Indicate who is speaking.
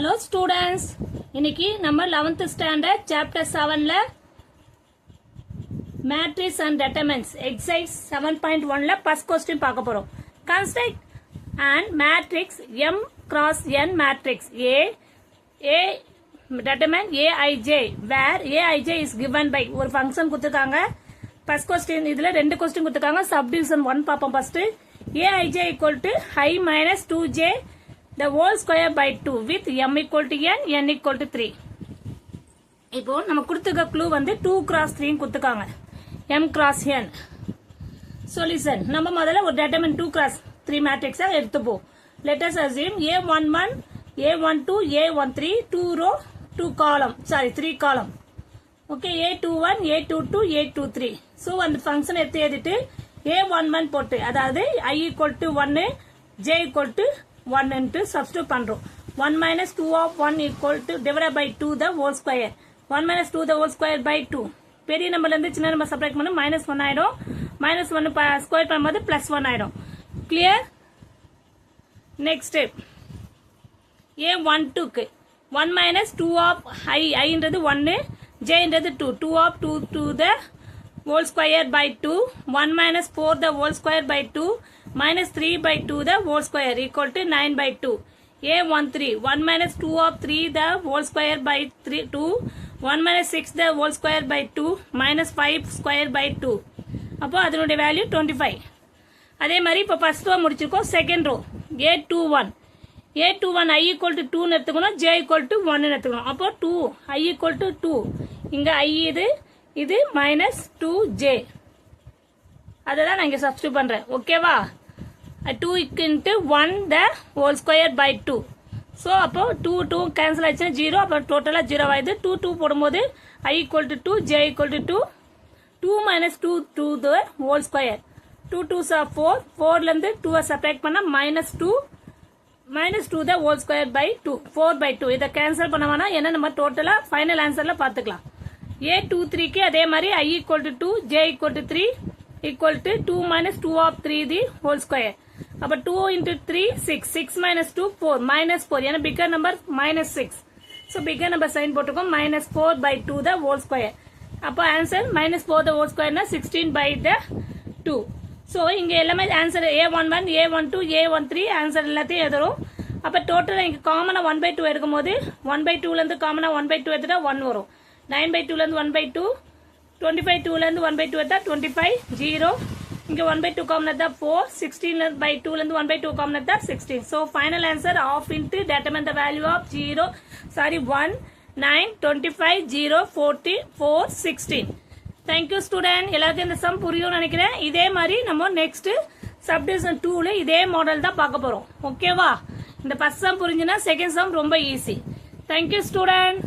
Speaker 1: Hello students, இன்னைக்கு நம்ம 11th standard chapter 7ல matrix and determinants exercise 7.1ல first question பார்க்க போறோம். Construct and matrix M cross N matrix A determine Aij where Aij is given by ஒரு function கொடுத்திருக்காங்க. first question இதுல ரெண்டு question கொடுத்திருக்காங்க. subdivision 1 பாப்போம் first. Aij equal to I minus 2j the whole square by 2 with m equal to n equal to 3. இப்போ நம்ம கொடுத்துக்க clue வந்து 2 cross 3 கொடுத்துக்காங்க. m cross n. Solution. நம்ம முதல்ல ஒரு determine 2 cross 3 matrix எடுத்துப்போம். Let us assume A11, A12, A13, 2 row, 2 column. Sorry, 3 column. Okay, A21, A22, A23. So, அந்த function எடுத்து எழுதிட்டு A11 போட்டு, அதாவது I equal to 1, J equal to 1 into substitute பண்றோம். 1 minus 2 of 1 equal to divided by 2 the whole square. 1 minus 2 the whole square by 2. பெரிய நம்பர்ல இருந்து சின்ன நம்பர் சப்ட்ராக்ட் பண்ணா minus 1 ஆயிடும். minus 1 ஸ்கொயர் பண்ணும்போது plus 1 ஆயிடும். Clear? Next step. A12 க்கு 1 minus 2 of I ன்றது 1, J ன்றது 2. 2 of 2 to the whole square by 2. 1 minus 4 the whole square by 2. Minus 3 by 2 the whole square equal to 9 by 2. A13. 1 minus 2 of 3 the whole square by 2. 1 minus 6 the whole square by 2. Minus 5 square by 2. அப்போ அதனுடைய value 25. அதே மாதிரி இப்போ first row முடிச்சிருக்கோம். Second row A21. A21 I equal to 2 எடுத்துக்கணும். J equal to 1 எடுத்துக்கணும். அப்போ 2 I equal to 2. இங்க I இது minus 2J. அததான் நான் இங்க சப்ஸ்டிட்யூட் பண்றேன். ஓகேவா? 2 into 1 the whole square by 2. So, அப்போ 2 cancel ஆச்சுன்னா 0. அப்போ டோட்டலா 0 ஆயிடுது. 2 போடும்போது I equal to 2, J equal to 2. 2 minus 2 the whole square. 2 2s are 4. 4ல இருந்து 2 subtract பண்ணா minus 2 the whole square by 2. 4 by 2. இதை cancel பண்ணவானா என்ன நம்ம டோட்டலா ஃபைனல் ஆன்சர்ல பாத்துக்கலாம். A23 க்கு அதே மாதிரி I equal to 2, J equal to 3 equal to 2 minus 2 of 3 the whole square. அப்ப 2 into 3 6. 6 minus 2 4. Minus 4. ஏன்னா bigger number minus 6. So bigger number sign போட்டுக்கோம். Minus 4 by 2 the whole square. அப்ப answer minus 4 the whole square னா 16 by the 2. So இங்க எல்லாமே answer A11, A12, A13 answer எல்லாத்தையும் எழுதுறோம். அப்ப டோட்டலா இங்க காமனா 1 by 2 எடுக்கும்போது 1 by 2ல இருந்து காமனா 1 by 2 எடுத்தா 1 வரும். 9 by 2ல இருந்து 1 by 2. 25 2ல இருந்து 1 by 2 எடுத்தா 25 0. இங்க 1 by 2 காமன் எடுத்தா 4. 16 by 2ல இருந்து 1 by 2 காமன் எடுத்தா 16. So final answer half into determine the value of 1 9 25 0 40 4 16. Thank you student. எல்லாருக்கும் இந்த சம் புரியும்னு நினைக்கிறேன். இதே மாதிரி நம்ம நெக்ஸ்ட் சப்டிவிஷன் 2ல இதே மாடல் தான் பார்க்க போறோம். ஓகேவா? இந்த ஃபர்ஸ்ட் சம் புரிஞ்சுனா செகண்ட் சம் ரொம்ப ஈஸி. Thank you student.